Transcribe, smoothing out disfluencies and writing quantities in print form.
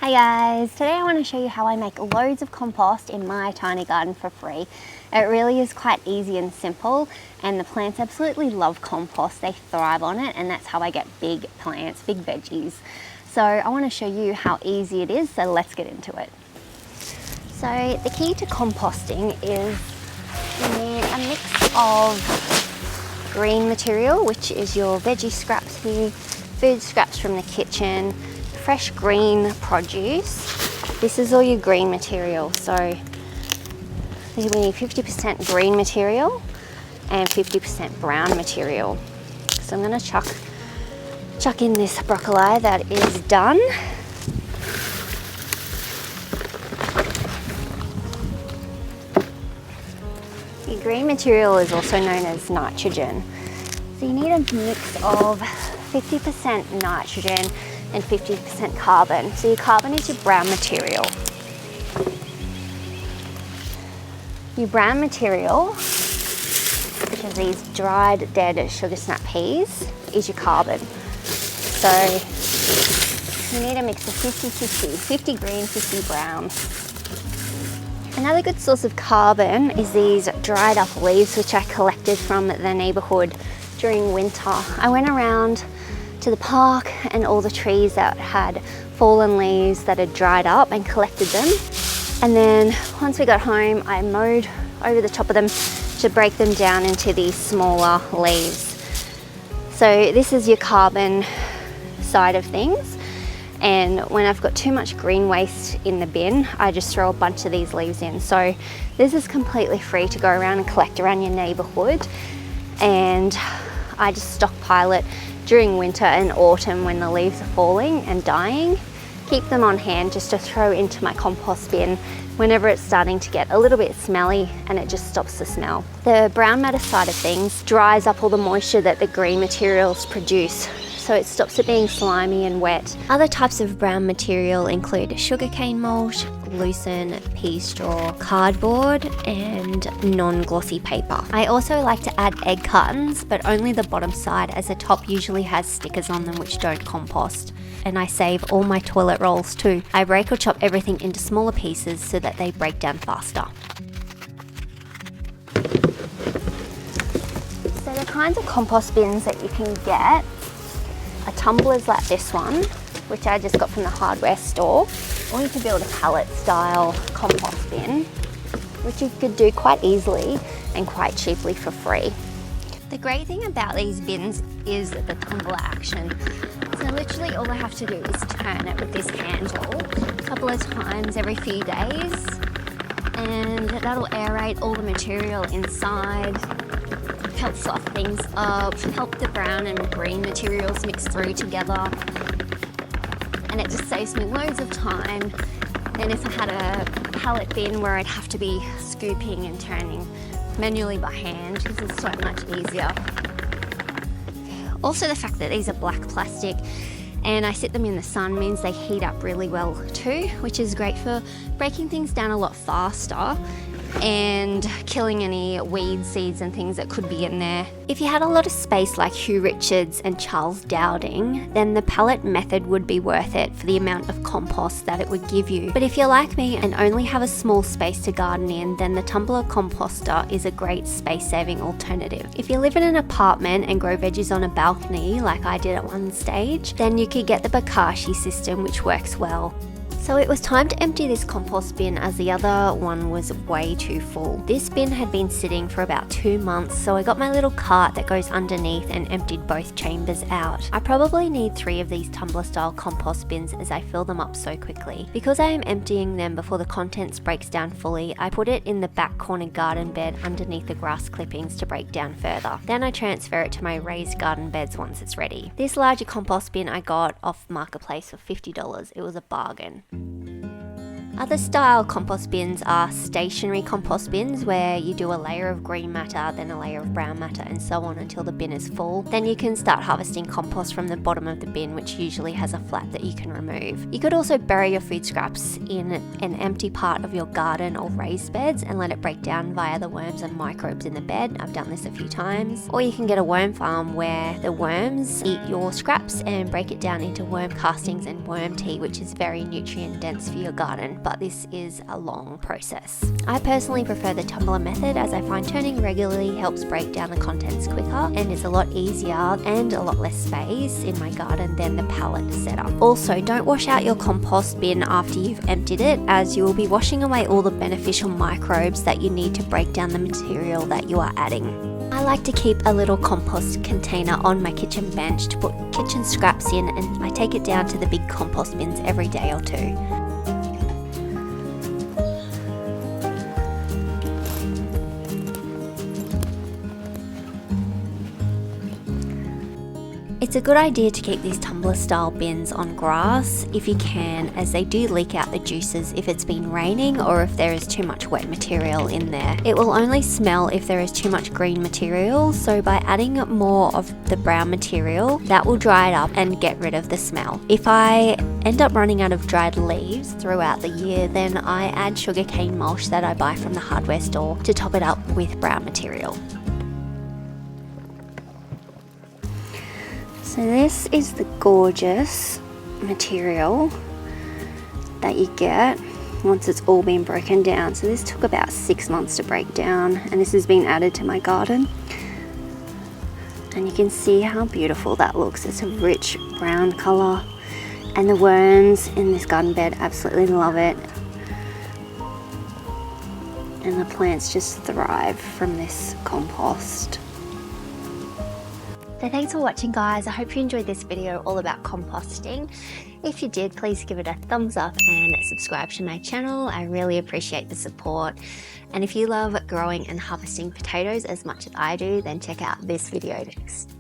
Hi guys, today I want to show you how I make loads of compost in my tiny garden for free. It really is quite easy and simple, and the plants absolutely love compost. They thrive on it, and that's how I get big plants, big veggies. So I want to show you how easy it is, so let's get into it. So the key to composting is you need a mix of green material, which is your veggie scraps here, food scraps from the kitchen, fresh green produce. This is all your green material. So we need 50% green material and 50% brown material. So I'm going to chuck in this broccoli that is done. The green material is also known as nitrogen. So you need a mix of 50% nitrogen and 50% carbon. So your carbon is your brown material. Your brown material, which is these dried dead sugar snap peas, is your carbon. So you need a mix of 50-50, 50 green, 50 brown. Another good source of carbon is these dried up leaves which I collected from the neighbourhood during winter. I went around to the park and all the trees that had fallen leaves that had dried up and collected them. And then once we got home, I mowed over the top of them to break them down into these smaller leaves. So this is your carbon side of things. And when I've got too much green waste in the bin, I just throw a bunch of these leaves in. So this is completely free to go around and collect around your neighbourhood. And I just stockpile it during winter and autumn when the leaves are falling and dying. Keep them on hand just to throw into my compost bin whenever it's starting to get a little bit smelly, and it just stops the smell. The brown matter side of things dries up all the moisture that the green materials produce, so it stops it being slimy and wet. Other types of brown material include sugarcane mulch, lucerne, pea straw, cardboard, and non-glossy paper. I also like to add egg cartons, but only the bottom side, as the top usually has stickers on them which don't compost. And I save all my toilet rolls too. I break or chop everything into smaller pieces so that they break down faster. So the kinds of compost bins that you can get are tumblers like this one, which I just got from the hardware store, or you can build a pallet style compost bin, which you could do quite easily and quite cheaply for free. The great thing about these bins is the tumbler action. So literally all I have to do is turn it with this handle a couple of times every few days, and that'll aerate all the material inside, help soften things up, help the brown and green materials mix through together, and it just saves me loads of time than if I had a pallet bin where I'd have to be scooping and turning manually by hand. This is so much easier. Also, the fact that these are black plastic and I sit them in the sun means they heat up really well too, which is great for breaking things down a lot faster and killing any weed seeds and things that could be in there. If you had a lot of space like Hugh Richards and Charles Dowding, then the pallet method would be worth it for the amount of compost that it would give you. But if you're like me and only have a small space to garden in, then the Tumbler composter is a great space-saving alternative. If you live in an apartment and grow veggies on a balcony, like I did at one stage, then you could get the Bokashi system, which works well. So it was time to empty this compost bin as the other one was way too full. This bin had been sitting for about 2 months, so I got my little cart that goes underneath and emptied both chambers out. I probably need 3 of these tumbler style compost bins as I fill them up so quickly. Because I am emptying them before the contents breaks down fully, I put it in the back corner garden bed underneath the grass clippings to break down further. Then I transfer it to my raised garden beds once it's ready. This larger compost bin I got off Marketplace for $50. It was a bargain. Other style compost bins are stationary compost bins, where you do a layer of green matter, then a layer of brown matter, and so on until the bin is full. Then you can start harvesting compost from the bottom of the bin, which usually has a flap that you can remove. You could also bury your food scraps in an empty part of your garden or raised beds and let it break down via the worms and microbes in the bed. I've done this a few times. Or you can get a worm farm where the worms eat your scraps and break it down into worm castings and worm tea, which is very nutrient dense for your garden, but this is a long process. I personally prefer the tumbler method, as I find turning regularly helps break down the contents quicker and is a lot easier and a lot less space in my garden than the pallet setup. Also, don't wash out your compost bin after you've emptied it, as you will be washing away all the beneficial microbes that you need to break down the material that you are adding. I like to keep a little compost container on my kitchen bench to put kitchen scraps in, and I take it down to the big compost bins every day or two. It's a good idea to keep these tumbler style bins on grass if you can, as they do leak out the juices if it's been raining or if there is too much wet material in there. It will only smell if there is too much green material, so by adding more of the brown material, that will dry it up and get rid of the smell. If I end up running out of dried leaves throughout the year, then I add sugarcane mulch that I buy from the hardware store to top it up with brown material. So this is the gorgeous material that you get once it's all been broken down. So this took about 6 months to break down, and this has been added to my garden. And you can see how beautiful that looks. It's a rich brown color, and the worms in this garden bed absolutely love it. And the plants just thrive from this compost. So thanks for watching, guys. I hope you enjoyed this video all about composting. If you did, please give it a thumbs up and subscribe to my channel. I really appreciate the support. And if you love growing and harvesting potatoes as much as I do, then check out this video next.